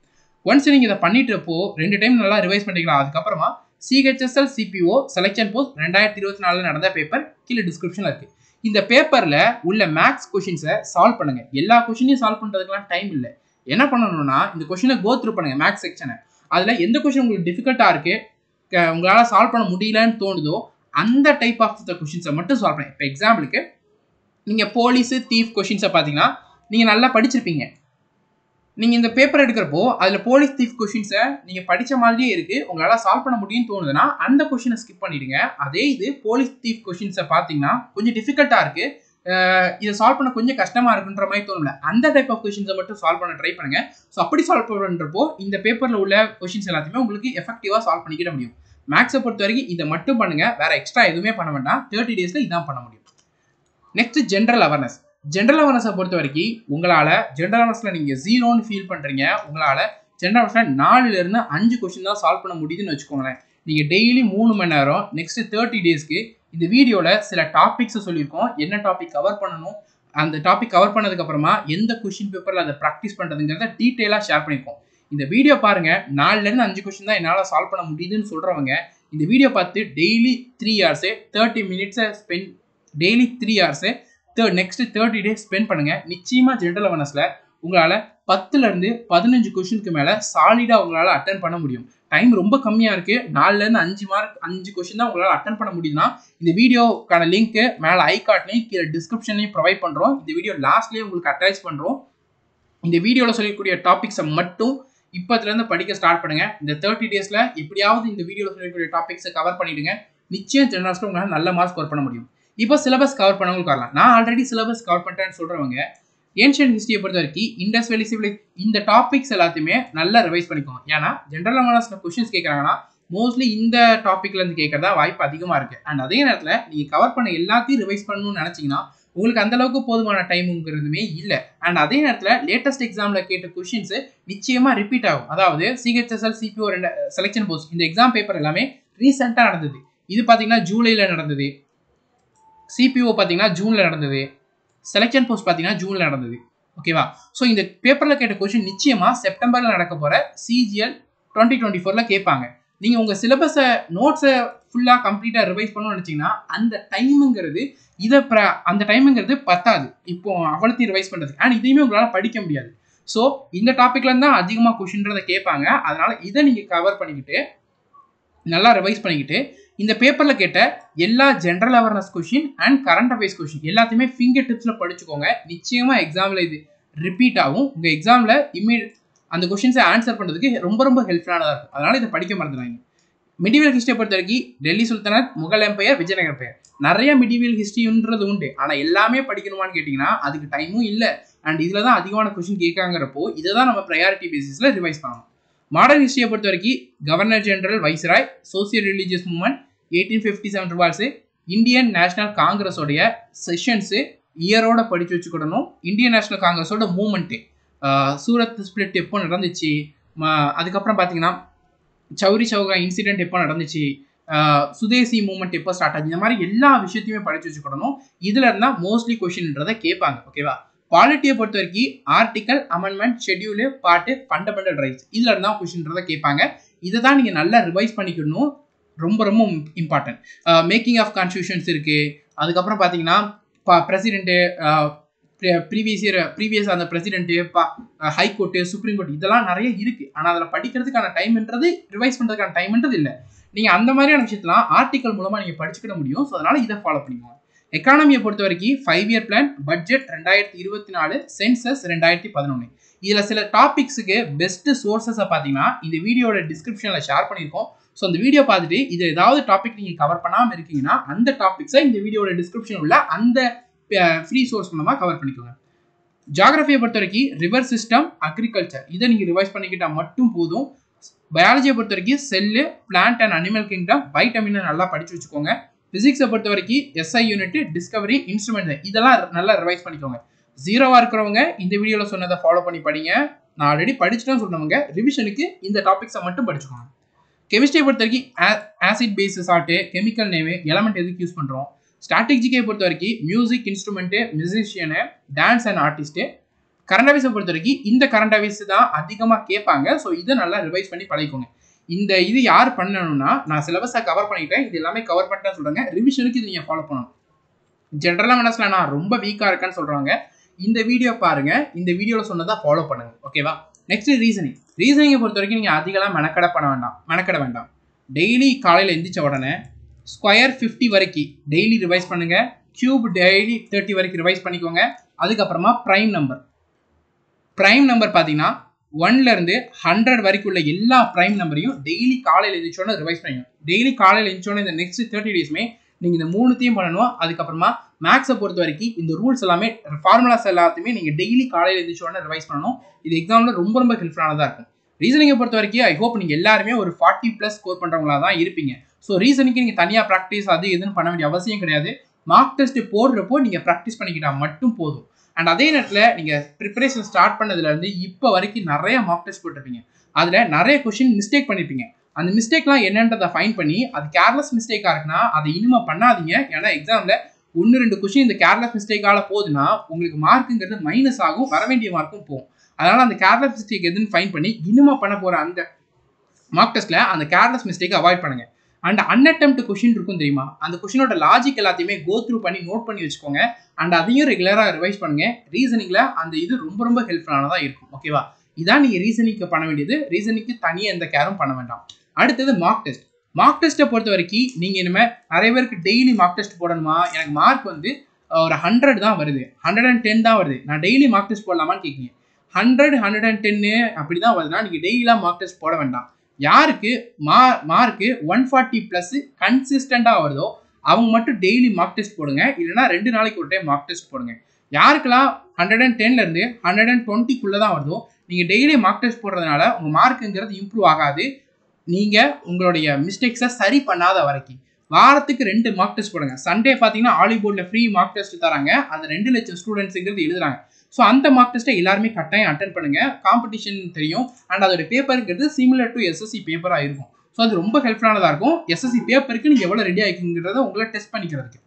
ஒன்ஸ் நீங்கள் இதை பண்ணிட்டுறப்போ 2 டைம் நல்லா ரிவைஸ் பண்ணிக்கலாம். அதுக்கப்புறமா CHSL CPO செலெக்ஷன் போஸ்ட் 2024 நடந்த பேப்பர் கீழே டிஸ்கிரிப்ஷனில் இருக்குது. இந்த பேப்பரில் உள்ள மேக்ஸ் கொஷின்ஸை சால்வ் பண்ணுங்க. எல்லா கொஷினையும் சால்வ் பண்ணுறதுக்குலாம் டைம் இல்லை. என்ன பண்ணணும்னா இந்த கொஷினை கோ த்ரூ பண்ணுங்க மேக்ஸ் செக்ஷனை. அதில் எந்த கொஷின் உங்களுக்கு டிஃபிகல்ட்டாக இருக்குது, உங்களால் சால்வ் பண்ண முடியலன்னு தோணுதோ அந்த டைப் ஆஃப் த கொஷின்ஸை மட்டும் சால்வ் பண்ணுங்க. இப்போ எக்ஸாம்பிளுக்கு நீங்கள் போலீஸு தீஃப் கொஷின்ஸை பார்த்தீங்கன்னா நீங்கள் நல்லா படிச்சிருப்பீங்க. நீங்கள் இந்த பேப்பர் எடுக்கிறப்போ அதில் போலீஸ் தீஃப் கொஷின்ஸை நீங்கள் படித்த மாதிரியே இருக்குது, உங்களால் சால்வ் பண்ண முடியும்னு தோணுதுன்னா அந்த கொஷினை ஸ்கிப் பண்ணிவிடுங்க. அதே இது போலீஸ் தீஃப் கொஷின்ஸை பார்த்தீங்கன்னா கொஞ்சம் டிஃபிகல்ட்டாக இருக்குது, இதை சால்வ் பண்ண கொஞ்சம் கஷ்டமாக இருக்குன்ற மாதிரி தோணல, அந்த டைப் ஆஃப் கொஷின்ஸை மட்டும் சால்வ் பண்ண ட்ரை பண்ணுங்கள். ஸோ அப்படி சால்வ் பண்ணுறப்போ இந்த பேப்பரில் உள்ள கொஷின்ஸ் எல்லாத்தையுமே உங்களுக்கு எஃபெக்டிவாக சால்வ் பண்ணிக்கிட முடியும். மேக்ஸை பொறுத்த வரைக்கும் இதை மட்டும் பண்ணுங்கள், வேறு எக்ஸ்ட்ரா எதுவுமே பண்ண வேண்டாம். 30 days இதான் பண்ண முடியும். Next general awareness. ஜென்ரல் அவேர்னஸை பொறுத்த வரைக்கும் உங்களால் ஜென்ரல் அவேர்னஸில் நீங்கள் 0ன்னு ஃபீல் பண்ணுறீங்க, உங்களால் ஜென்ரல் அவேர்னஸில் 4லேருந்து 5 கொஷின் தான் சால்வ் பண்ண முடியுதுன்னு வச்சுக்கோங்களேன். நீங்கள் டெய்லி 3 மணி நேரம் நெக்ஸ்ட் 30 daysக்கு இந்த வீடியோவில் சில டாபிக்ஸை சொல்லியிருக்கோம், என்ன டாபிக் கவர் பண்ணணும், அந்த டாபிக் கவர் பண்ணதுக்கப்புறமா எந்த கொஷின் பேப்பரில் அதை ப்ராக்டிஸ் பண்ணுறதுங்கிறத டீட்டெயிலாக ஷேர் பண்ணியிருக்கோம். இந்த வீடியோ பாருங்கள், 4லேருந்து 5 கொஷின் தான் என்னால் சால்வ் பண்ண முடியுதுன்னு சொல்கிறவங்க இந்த வீடியோ பார்த்து daily 3 hours 30 minutes spend, daily 3 hours next 30 days spend பண்ணுங்கள். நிச்சயமாக ஜென்ரல் அவேர்னஸில் உங்களால் 10லேருந்து 15 கொஷினுக்கு மேலே சாலிடாக உங்களால் அட்டன் பண்ண முடியும். டைம் ரொம்ப கம்மியாக இருக்குது, 4லேருந்து 5 கொஷின் தான் உங்களால் அட்டன் பண்ண முடியுதுன்னா இந்த வீடியோக்கான லிங்க்கு மேலே ஐகார்ட்லையும் கீழே டிஸ்கிரிப்ஷன்லையும் ப்ரொவைட் பண்ணுறோம். இந்த வீடியோ லாஸ்ட்லேயும் உங்களுக்கு அட்டாச் பண்ணுறோம். இந்த வீடியோவில் சொல்லக்கூடிய டாபிக்ஸை மட்டும் இப்போத்துலேருந்து படிக்க ஸ்டார்ட் பண்ணுங்கள். இந்த 30 daysல எப்படியாவது இந்த வீடியோவில் சொல்லக்கூடிய டாபிக்ஸை கவர் பண்ணிவிடுங்க. நிச்சயம் ஜெனரல்ஸில் உங்களால் நல்ல மார்க்ஸ் ஸ்கோர் பண்ண முடியும். இப்போ சிலபஸ் கவர் பண்ணவங்களுக்கு வரலாம். நான் ஆல்ரெடி சிலபஸ் கவர் பண்ணிட்டேன்னு சொல்கிறவங்க ஏன்ஷியன்ட் ஹிஸ்டரியை பொறுத்த வரைக்கும் இண்டஸ் வேலி சிவிலைஸ் இந்த டாபிக்ஸ் எல்லாத்தையுமே நல்லா ரிவைஸ் பண்ணிக்கோங்க. ஏன்னா ஜென்ரல் அவேர்னஸில் கொஷின்ஸ் கேட்குறாங்கன்னா மோஸ்ட்லி இந்த டாப்பிக்லேருந்து கேட்குறதா வாய்ப்பு அதிகமாக இருக்குது. அண்ட் அதே நேரத்தில் நீங்கள் கவர் பண்ண எல்லாத்தையும் ரிவைஸ் பண்ணணும்னு நினச்சிங்கன்னா உங்களுக்கு அந்தளவுக்கு போதுமான டைமுங்கிறதுமே இல்லை. அண்ட் அதே நேரத்தில் லேட்டஸ்ட் எக்ஸாமில் கேட்ட கொஷின்ஸு நிச்சயமாக ரிப்பீட் ஆகும். அதாவது CHSL CPO செலெக்ஷன் போஸ்ட் இந்த எக்ஸாம் பேப்பர் எல்லாமே ரீசெண்டாக நடந்தது. இது பார்த்தீங்கன்னா ஜூலையில் நடந்தது, CPO பார்த்தீங்கன்னா ஜூனில் நடந்தது, செலெக்ஷன் போஸ்ட் பார்த்தீங்கன்னா ஜூனில் நடந்தது. ஓகேவா? ஸோ இந்த பேப்பரில் கேட்ட கொஷின் நிச்சயமாக செப்டம்பரில் நடக்க போகிற CGL 2024 கேட்பாங்க. நீங்கள் உங்கள் சிலபஸை நோட்ஸை ஃபுல்லாக கம்ப்ளீட்டாக ரிவைஸ் பண்ணணும்னு நினச்சிங்கன்னா அந்த டைமுங்கிறது பத்தாது இப்போ அவ்வளோத்தையும் ரிவைஸ் பண்ணுறதுக்கு. அண்ட் இதையுமே உங்களால் படிக்க முடியாது. ஸோ இந்த டாப்பிக்லேருந்து தான் அதிகமாக கொஷின்றதை கேட்பாங்க. அதனால் இதை நீங்கள் கவர் பண்ணிக்கிட்டு நல்லா ரிவைஸ் பண்ணிக்கிட்டு இந்த பேப்பரில் கேட்ட எல்லா general awareness question and current affairs question எல்லாத்தையுமே ஃபிங்கர் டிப்ஸில் படிச்சுக்கோங்க. நிச்சயமாக எக்ஸாமில் இது ரிப்பீட் ஆகும். உங்கள் எக்ஸாமில் அந்த கொஷின்ஸை ஆன்சர் பண்ணுறதுக்கு ரொம்ப ரொம்ப ஹெல்ப்ஃபுல்லானதாக இருக்கும். அதனால் இதை படிக்க மறந்துடாங்க. மிடிவியல் ஹிஸ்டரியை பொறுத்த வரைக்கும் டெல்லி சுல்தானத், முகல் எம்பையர், விஜயநகர் எம்பையர் நிறைய மிடிவியல் ஹிஸ்ட்ரின்றது உண்டு. ஆனால் எல்லாமே படிக்கணுமான்னு கேட்டிங்கன்னா அதுக்கு டைமும் இல்லை. அண்ட் இதில் தான் அதிகமான கொஷின் கேட்காங்கிறப்போ இதை தான் நம்ம ப்ரையாரிட்டி பேசிஸில் ரிவைஸ் பண்ணணும். மாடர்ன் ஹிஸ்ட்ரியை பொறுத்த வரைக்கும் governor general viceroy, social religious movement, 1857 revolts, Indian national காங்கிரஸோடைய செஷன்ஸு இயரோட படித்து வச்சுக்கிடணும். இந்தியன் நேஷனல் காங்கிரஸோட மூவ்மெண்ட்டு, சூரத் ஸ்பிளிட் எப்போ நடந்துச்சு, அதுக்கப்புறம் பார்த்தீங்கன்னா சௌரி சௌகா இன்சிடென்ட் எப்போ நடந்துச்சு, சுதேசி மூவ்மெண்ட் எப்போ ஸ்டார்ட் ஆச்சு, இந்த மாதிரி எல்லா விஷயத்தையுமே படித்து வச்சுக்கிடணும். இதில் இருந்தால் மோஸ்ட்லி கொஷின்ன்றதை கேட்பாங்க. ஓகேவா? பாலிட்டியை பொறுத்த வரைக்கும் article, amendment, schedule, part, fundamental rights இதில் இருந்தால் கொஷின்றதை கேட்பாங்க. இதை தான் நீங்கள் நல்லா ரிவைஸ் பண்ணிக்கணும். ரொம்ப ரொம்ப இம்பார்ட்டன்ட். மேக்கிங் ஆஃப் கான்ஸ்டியூஷன்ஸ் இருக்குது. அதுக்கப்புறம் பார்த்தீங்கன்னா பிரசிடென்ட்டு, ப்ரீவியஸ் அந்த பிரசிடென்ட்டு, ஹைகோர்ட்டு, சுப்ரீம் கோர்ட் இதெல்லாம் நிறைய இருக்குது. ஆனால் அதில் படிக்கிறதுக்கான டைம்ன்றது ரிவைஸ் பண்ணுறதுக்கான டைம்ன்றது இல்லை. நீங்கள் அந்த மாதிரியான விஷயத்தெல்லாம் ஆர்டிக்கல் மூலமாக நீங்கள் படிச்சுக்கிட முடியும். ஸோ அதனால் இதை ஃபாலோ பண்ணிக்கோங்க. எக்கானமியை பொறுத்த வரைக்கும் 5-year பிளான், பட்ஜெட் 2024, சென்சஸ் 2011 இதில் சில டாபிக்ஸுக்கு பெஸ்ட் சோர்ஸஸை பார்த்தீங்கன்னா இந்த வீடியோட டிஸ்கிரிப்ஷனில் ஷேர் பண்ணியிருக்கோம். ஸோ அந்த வீடியோ பார்த்துட்டு இது ஏதாவது டாபிக் நீங்கள் கவர் பண்ணாமல் இருக்கீங்கன்னா அந்த டாபிக்ஸை இந்த வீடியோட டிஸ்கிரிப்ஷன் உள்ள அந்த ஃப்ரீ சோர்ஸ் மூலமாக கவர் பண்ணிக்கோங்க. ஜியாகிரபியை பொறுத்த வரைக்கும் ரிவர் சிஸ்டம், அக்ரிகல்ச்சர் இதை நீங்கள் ரிவைஸ் பண்ணிக்கிட்டால் மட்டும் போதும். பயாலஜியை பொறுத்த வரைக்கும் cell, plant and animal kingdom, வைட்டமினை நல்லா படித்து வச்சுக்கோங்க. ஃபிசிக்ஸை பொறுத்த வரைக்கும் SI யூனிட், டிஸ்கவரி, இன்ஸ்ட்ருமெண்ட் இதெல்லாம் நல்லா ரிவைஸ் பண்ணிக்கோங்க. 0வா இருக்கிறவங்க இந்த வீடியோவில் சொன்னதை ஃபாலோ பண்ணி படிங்க. நான் ஆல்ரெடி படிச்சுட்டேன்னு சொல்றவங்க ரிவிஷனுக்கு இந்த டாபிக்ஸை மட்டும் படிச்சுக்கோங்க. கெமிஸ்ட்ரியை பொறுத்த வரைக்கும் acid base salt, chemical name, element எதுக்கு யூஸ் பண்ணுறோம். ஸ்டாட்டிக் பொறுத்த வரைக்கும் music instrument, musician, dance and artist. Current அஃபேர்ஸை பொறுத்த வரைக்கும் இந்த கரண்ட் அஃபேர்ஸ் தான் அதிகமாக கேட்பாங்க. ஸோ இதை நல்லா ரிவைஸ் பண்ணி பழகிக்கோங்க. இந்த இது யார் பண்ணணும்னா, நான் சிலபஸை கவர் பண்ணிட்டேன், இது எல்லாமே கவர் பண்ணிட்டேன்னு சொல்கிறாங்க. ரிவிஷனுக்கு இது நீங்கள் ஃபாலோ பண்ணணும். ஜென்ரலாக மனசில் நான் ரொம்ப வீக்காக இருக்கேன்னு சொல்கிறவங்க இந்த வீடியோ பாருங்க, இந்த வீடியோவில் சொன்னதை ஃபாலோ பண்ணுங்க. ஓகேவா. நெக்ஸ்ட் ரீசனிங்கை பொறுத்த வரைக்கும் நீங்கள் அதிகமாக மெனக்கட வேண்டாம். டெய்லி காலையில் எந்திரிச்ச உடனே ஸ்கொயர் 50 வரைக்கும் டெய்லி ரிவைஸ் பண்ணுங்க. கியூப் டெய்லி 30 வரைக்கும் ரிவைஸ் பண்ணிக்கோங்க. அதுக்கப்புறமா ப்ரைம் நம்பர் பார்த்தீங்கன்னா 1லேருந்து 100 வரைக்கும் உள்ள எல்லா ப்ரைம் நம்பரையும் டெய்லி காலையில் எழுந்திரிச்சோன்னே ரிவைஸ் பண்ணிக்கணும். டெய்லி காலையில் எழுந்திரிச்சோன்னே இந்த நெக்ஸ்ட் 30 டேஸ்மே நீங்கள் இந்த 3த்தையும் பண்ணணும். அதுக்கப்புறமா மேக்ஸை பொறுத்த வரைக்கும் இந்த ரூல்ஸ் எல்லாமே, ஃபார்முலாஸ் எல்லாத்தையுமே நீங்கள் டெய்லி காலையில் எழுந்திரிச்சோன்னே ரிவைஸ் பண்ணணும். இது எக்ஸாமில் ரொம்ப ரொம்ப ஹெல்ப்ஃபுல்லானதாக இருக்கும். ரீசனிங்கை பொறுத்த வரைக்கும் ஐ ஹோப் நீங்கள் எல்லாருமே ஒரு 40+ ஸ்கோர் பண்ணுறவங்களா தான் இருப்பீங்க. ஸோ ரீசனிங்க்கு நீங்கள் தனியாக ப்ராக்டிஸ் அது எதுன்னு பண்ண வேண்டிய அவசியம் கிடையாது. மார்க் டெஸ்ட் போடுறப்போ நீங்கள் ப்ராக்டிஸ் பண்ணிக்கிட்டால் மட்டும் போதும். அண்ட் அதே நேரத்தில் நீங்கள் ப்ரிப்பரேஷன் ஸ்டார்ட் பண்ணதுலேருந்து இப்போ வரைக்கும் நிறைய மார்க் டெஸ்ட் போட்டிருப்பீங்க. அதில் நிறைய கொஷின் மிஸ்டேக் பண்ணியிருப்பீங்க. அந்த மிஸ்டேக்லாம் என்னன்றதை ஃபைன் பண்ணி, அது கேர்லெஸ் மிஸ்டேக்காக இருக்குன்னா அதை இனிமே பண்ணாதீங்க. ஏன்னா எக்ஸாமில் 1-2 கொஷின் இந்த கேர்லெஸ் மிஸ்டேக்கால போகுதுன்னா உங்களுக்கு மார்க்குங்கிறது மைனஸ் ஆகும், வர வேண்டிய மார்க்கும் போகும். அதனால் அந்த கேர்லெஸ் மிஸ்டேக் எதுன்னு ஃபைன் பண்ணி இனிமே பண்ண போகிற அந்த மார்க் டெஸ்ட்டில் அந்த கேர்லெஸ் மிஸ்டேக்கை அவாய்ட் பண்ணுங்க. அண்ட் அன்அட்டெம்ப்ட் கொஷின் இருக்கும் தெரியுமா, அந்த கொஷினோட லாஜிக் எல்லாத்தையுமே கோ த்ரூ பண்ணி நோட் பண்ணி வச்சுக்கோங்க. அண்ட் அதையும் ரெகுலராக ரிவைஸ் பண்ணுங்க. ரீசனிங்கில் அந்த இது ரொம்ப ரொம்ப ஹெல்ப்ஃபுல்லானதாக இருக்கும். ஓகேவா. இதான் நீங்கள் ரீசனிங்க்கு பண்ண வேண்டியது. ரீசனிங்க்கு தனியாக எந்த கேரும் பண்ண வேண்டாம். அடுத்தது மார்க் டெஸ்ட்டை பொறுத்த வரைக்கும் நீங்கள் இனிமேல் நிறைய பேருக்கு டெய்லி மார்க் டெஸ்ட் போடணுமா, எனக்கு மார்க் வந்து ஒரு 100 தான் வருது, 110 தான் வருது, நான் டெய்லி மார்க் டெஸ்ட் போடலாமான்னு கேட்குங்க. 100, 110 அப்படி தான் வருதுன்னா நீங்கள் டெய்லிலாம் மார்க் டெஸ்ட் போட வேண்டாம். யாருக்கு மார்க்கு 140+ கன்சிஸ்டண்டாக வருதோ அவங்க மட்டும் டெய்லி மார்க் டெஸ்ட் போடுங்க. இல்லைனா 2 நாளைக்கு ஒரு டைம் மார்க் டெஸ்ட் போடுங்க. யாருக்கெல்லாம் 110லேருந்து 120க்குள்ளே தான் வருதோ நீங்கள் டெய்லி மார்க் டெஸ்ட் போடுறதுனால உங்கள் மார்க்குங்கிறது இம்ப்ரூவ் ஆகாது. நீங்கள் உங்களுடைய மிஸ்டேக்ஸை சரி பண்ணாத வரைக்கும் வாரத்துக்கு 2 மார்க் டெஸ்ட் போடுங்க. சண்டே பார்த்தீங்கன்னா ஆலிபோர்டில் ஃப்ரீ மார்க் டெஸ்ட் தராங்க. அது 2 லட்சம் ஸ்டூடெண்ட்ஸுங்கிறது எழுதுறாங்க. ஸோ அந்த மார்க் டெஸ்ட்டை எல்லாருமே கட்டாயம் அட்டென்ட் பண்ணுங்க. காம்படிஷன் தெரியும். அண்ட் அதோட பேப்பருங்கிறது சிமிலர் டு எஸ்எஸ்சி பேப்பராக இருக்கும். ஸோ அது ரொம்ப ஹெல்ப்ஃபுல்லானதாக இருக்கும். எஸ்எஸ்சி பேப்பருக்கு நீங்கள் எவ்வளோ ரெடி ஆகிக்குங்கிறத உங்களை டெஸ்ட் பண்ணிக்கிறதுக்கு.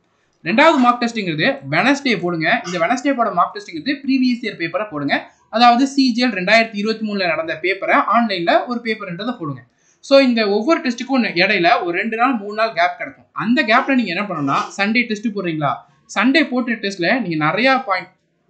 2வது மார்க் டெஸ்ட்டுங்கிறது வெனஸ்டே போடுங்க. இந்த வெனஸ்டே போட மார்க் டெஸ்ட்டுங்கிறது ப்ரீவியஸ் இயர் பேப்பரை போடுங்க. அதாவது சிஜிஎல் 2023 நடந்த பேப்பரை ஆன்லைனில் ஒரு பேப்பர்ன்றதை போடுங்க. ஸோ இந்த ஒவ்வொரு டெஸ்ட்டுக்கும் இடையில ஒரு 2 நாள் 3 நாள் கேப் கிடைக்கும். அந்த கேப்பில் நீங்கள் என்ன பண்ணணும்னா, சண்டே டெஸ்ட்டு போடுறீங்களா, சண்டே போட்ட டெஸ்ட்டில் நீங்கள் நிறையா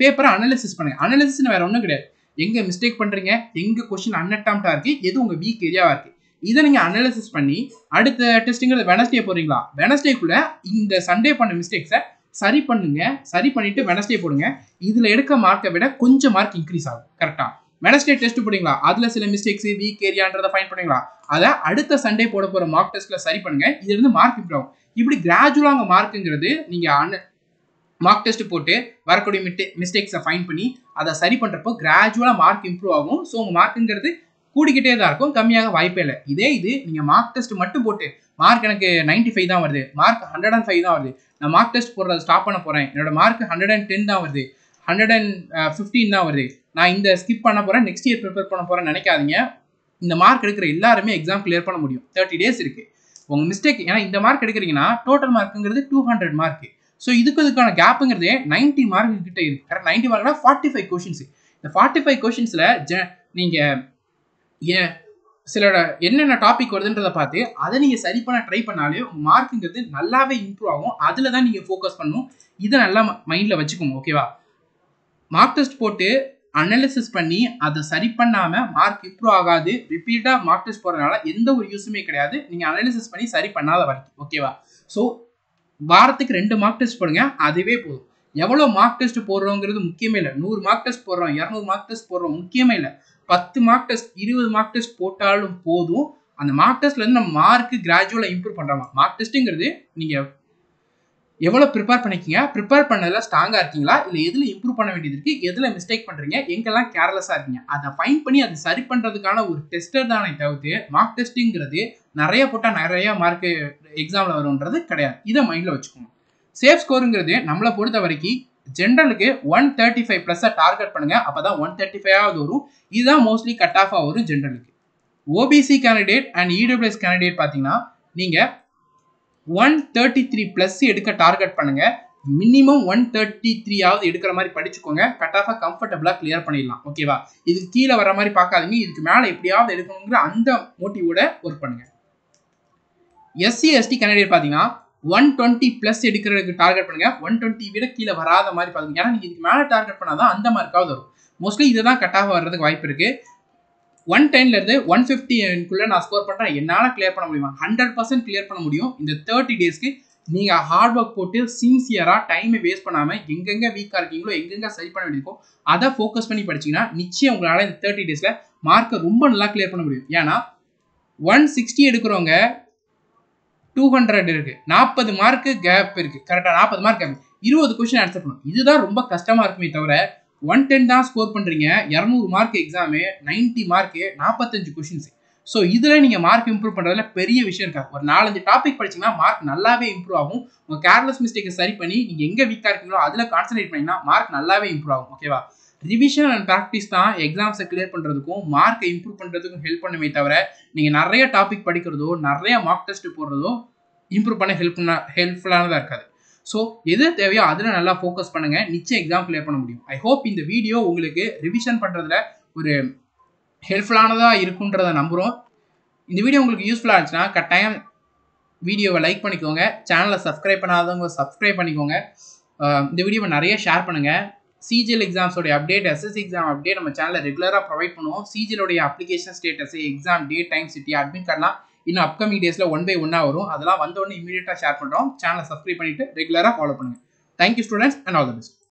பேப்பரை அனலிசிஸ் பண்ணுங்க. அனலிசிஸ்னு வேறு ஒன்றும் கிடையாது. எங்கே மிஸ்டேக் பண்ணுறீங்க, எங்கே கொஸ்டின் அன்அட்டெம்ப்டாக இருக்குது, எது உங்கள் வீக் ஏரியாவாக இருக்குது, இதை நீங்கள் அனலிசிஸ் பண்ணி அடுத்த டெஸ்ட்டுங்கிறது வெனஸ்டே போடுறீங்களா, வெனஸ்டேக்குள்ளே இந்த சண்டே பண்ண மிஸ்டேக்ஸை சரி பண்ணுங்க. சரி பண்ணிவிட்டு வெனஸ்டே போடுங்க. இதில் எடுக்க மார்க்கை விட கொஞ்சம் மார்க் இன்க்ரீஸ் ஆகும். கரெக்டாக வெனஸ்டே டெஸ்ட் போடுங்களா, அதில் சில மிஸ்டேக்ஸ் வீக் ஏரியான்றதை ஃபைன் பண்ணுங்களா, அதை அடுத்த சண்டே போட போகிற மார்க் டெஸ்ட்டில் சரி பண்ணுங்க. இதுலேருந்து மார்க் இம்ப்ரூவ் ஆகும். இப்படி கிராஜுவலாக மார்க்குங்கிறது நீங்கள் மார்க் டெஸ்ட் போட்டு வரக்கூடிய மிஸ்டேக்ஸை ஃபைன் பண்ணி அதை சரி பண்ணுறப்போ கிராஜுவலாக மார்க் இம்ப்ரூவ் ஆகும். ஸோ உங்கள் மார்க்குங்கிறது கூடிக்கிட்டே தான் இருக்கும், கம்மியாக வாய்ப்பே இல்லை. இது நீங்கள் மார்க் டெஸ்ட் மட்டும் போட்டு மார்க் எனக்கு 95 தான் வருது, மார்க் 105 தான் வருது, நான் மார்க் டெஸ்ட் போடுறத ஸ்டாப் பண்ண போகிறேன், என்னோட மார்க் 110 தான் வருது, 115 தான் வருது, நான் இந்த ஸ்கிப் பண்ண போகிறேன், நெக்ஸ்ட் இயர் ப்ரிப்பேர் பண்ண போகிறேன்னு நினைக்காதீங்க. இந்த மார்க் எடுக்கிற எல்லாருமே எக்ஸாம் கிளியர் பண்ண முடியும். 30 டேஸ் இருக்குது. உங்கள் மிஸ்டேக், ஏன்னா இந்த மார்க் எடுக்கிறீங்கன்னா டோட்டல் மார்க்குங்கிறது 200 மார்க்கு. ஸோ இதுக்கான கேப்புங்கிறதே 90 மார்க்கு கிட்ட இருக்குது. Correct 90 மார்க்னா 45 questions. இந்த 45 கொஷின்ஸில் நீங்கள் சிலோட என்னென்ன டாபிக் வருதுன்றதை பார்த்து அதை நீங்கள் சரி பண்ண ட்ரை பண்ணாலே உங்கள் மார்க்குங்கிறது நல்லாவே இம்ப்ரூவ் ஆகும். அதில் தான் நீங்கள் ஃபோக்கஸ் பண்ணணும். இதை நல்லா மைண்டில் வச்சுக்கோங்க. ஓகேவா. மார்க் டெஸ்ட் போட்டு அனலிசிஸ் பண்ணி அதை சரி பண்ணாமல் மார்க் இம்ப்ரூவ் ஆகாது. ரிப்பீட்டாக மார்க் டெஸ்ட் போடுறதுனால எந்த ஒரு யூஸுமே கிடையாது, நீங்கள் அனலிசிஸ் பண்ணி சரி பண்ணாத வரைக்கும். ஓகேவா. ஸோ வாரத்துக்கு 2 மார்க் டெஸ்ட் போடுங்க, அதுவே போதும். எவ்வளோ மார்க் டெஸ்ட் போடுறோங்கிறது முக்கியமே இல்லை. 100 மார்க் டெஸ்ட் போடுறோம், 200 மார்க் டெஸ்ட் போடுறோம், முக்கியமே இல்லை. 10 மார்க் டெஸ்ட் 20 மார்க் டெஸ்ட் போட்டாலும் போதும். அந்த மார்க் டெஸ்ட்லேருந்து நம்ம மார்க்கு கிராஜுவலாக இம்ப்ரூவ் பண்ணுறோமா. மார்க் டெஸ்ட்டுங்கிறது நீங்கள் எவ்வளோ ப்ரிப்பேர் பண்ணிக்கிங்க, ப்ரிப்பேர் பண்ணதில் ஸ்ட்ராங்காக இருக்கீங்களா, இல்லை எதில் இம்ப்ரூவ் பண்ண வேண்டியது இருக்குது, எதில் மிஸ்டேக் பண்ணுறீங்க, எங்கெல்லாம் கேர்லெஸ்ஸாக இருக்கீங்க, அதை ஃபைன் பண்ணி அதை சரி பண்ணுறதுக்கான ஒரு டெஸ்டர் தானே தவிர்த்து மார்க் டெஸ்ட்டுங்கிறது நிறைய போட்டால் நிறையா மார்க்கு எக்ஸாமில் வரும்ன்றது கிடையாது. இதை மைண்டில் வச்சுக்கோங்க. சேஃப் ஸ்கோருங்கிறது நம்மளை பொறுத்த வரைக்கும் ஜென்ரலுக்கு 135 ப்ளஸ் டார்கெட் பண்ணுங்க, அப்பதான் 135 வரும். இதுதான் மோஸ்ட்லி கட் ஆஃப் வரும் ஜென்ரலுக்கு. OBC candidate and EWS candidate பார்த்தீங்கன்னா நீங்க 133 பிளஸ் எடுக்க டார்கெட் பண்ணுங்க. மினிமம் 133 எடுக்கிற மாதிரி படிச்சுக்கோங்க. கட் ஆஃபா கம்ஃபர்டபுளா கிளியர் பண்ணிடலாம். ஓகேவா? இதுக்கு கீழே வர மாதிரி பார்க்காதீங்க. இதுக்கு மேலே எப்படியாவது எடுக்கணுங்கிற அந்த மோட்டிவோட ஒர்க் பண்ணுங்க. எஸ்சி எஸ்டி கேண்டிடேட் பார்த்தீங்கன்னா 120 பிளஸ் எடுக்கிறதுக்கு டார்கெட் பண்ணுங்க. 120 விட கீழே வராத மாதிரி பாருங்க. ஏன்னா நீங்க இதுக்கு மேலே டார்கெட் பண்ணாதான் அந்த மார்க்காவது வரும். மோஸ்ட்லி இதுதான் கட் ஆஃப் வர்றதுக்கு வாய்ப்பு இருக்கு. 110ல இருந்து 150 நான் ஸ்கோர் பண்றேன், என்னால கிளியர் பண்ண முடியுமா? 100% கிளியர் பண்ண முடியும். இந்த 30 டேஸ்க்கு நீங்க ஹார்ட் ஒர்க் போட்டு சின்சியரா டைமை வேஸ்ட் பண்ணாம எங்கெங்க வீக்கா இருக்கீங்களோ, எங்கெங்க சரி பண்ண வேண்டியிருக்கோ அதை ஃபோக்கஸ் பண்ணி படிச்சீங்கன்னா நிச்சயம் உங்களால இந்த 30 டேஸ்ல மார்க்கை ரொம்ப நல்லா கிளியர் பண்ண முடியும். ஏன்னா 160 எடுக்கிறவங்க 200 இருக்கு, 40 மார்க்கு கேப் இருக்கு. கரெக்டா 40 மார்க் கேப், 20 கொஸ்டின் ஆன்சர் பண்ணணும். இதுதான் ரொம்ப கஷ்டமா இருக்குமே தவிர 110 தான் ஸ்கோர் பண்றீங்க, 200 mark exam, 90 mark, 45 questions. So இதுல நீங்க மார்க் இம்ப்ரூவ் பண்றதுல பெரிய விஷயம் இருக்காது. ஒரு 4-5 டாபிக் படிச்சீங்கன்னா மார்க் நல்லாவே இம்ப்ரூவ் ஆகும். உங்க கேர்லெஸ் மிஸ்டேக்கை சரி பண்ணி நீங்க எங்க வீக்கா இருக்கீங்களோ அதுல கான்சென்ட்ரேட் பண்ணீங்கன்னா மார்க் நல்லாவே இம்ப்ரூவ் ஆகும். ஓகேவா? ரிவிஷன் அண்ட் ப்ராக்டிஸ் தான் எக்ஸாம்ஸை கிளியர் பண்றதுக்கும் மார்க்கை இம்ப்ரூவ் பண்றதுக்கும் ஹெல்ப் பண்ணுமே தவிர நீங்க நிறைய டாபிக் படிக்கிறதோ நிறைய மார்க் டெஸ்ட் போடுறதோ இம்ப்ரூவ் பண்ண ஹெல்ப்ஃபுல்லானதாக இருக்காது. ஸோ எது தேவையோ அதில் நல்லா ஃபோக்கஸ் பண்ணுங்க, நிச்சயம் எக்ஸாம் கிளியர் பண்ண முடியும். ஐ ஹோப் இந்த வீடியோ உங்களுக்கு ரிவிஷன் பண்ணுறதுல ஒரு ஹெல்ப்ஃபுல்லானதாக இருக்குன்றதை நம்புகிறோம். இந்த வீடியோ உங்களுக்கு யூஸ்ஃபுல்லாக இருந்துச்சுன்னா கட்டாயம் வீடியோவை லைக் பண்ணிக்கோங்க, சேனலை சப்ஸ்கிரைப் பண்ணாதவங்க சப்ஸ்கிரைப் பண்ணிக்கோங்க, இந்த வீடியோவை நிறைய ஷேர் பண்ணுங்கள். சிஜிஎல் எக்ஸாம்ஸோடைய அப்டேட், எஸ்எஸ்சி எக்ஸாம் அப்டேட் நம்ம சேனலில் ரெகுலராக ப்ரொவைட் பண்ணுவோம். சிஜிஎலோடைய application status, exam date, time, city, admit கார்டெலாம் இன்னும் அப்கமிங் டேஸ்ல 1 by 1 வரும். அதெல்லாம் வந்தோடனே இமீடியட்டா ஷேர் பண்றோம். சேனலை சப்ஸ்கிரைப் பண்ணிட்டு ரெகுலரா ஃபாலோ பண்ணுங்க. Thank you students and all the best.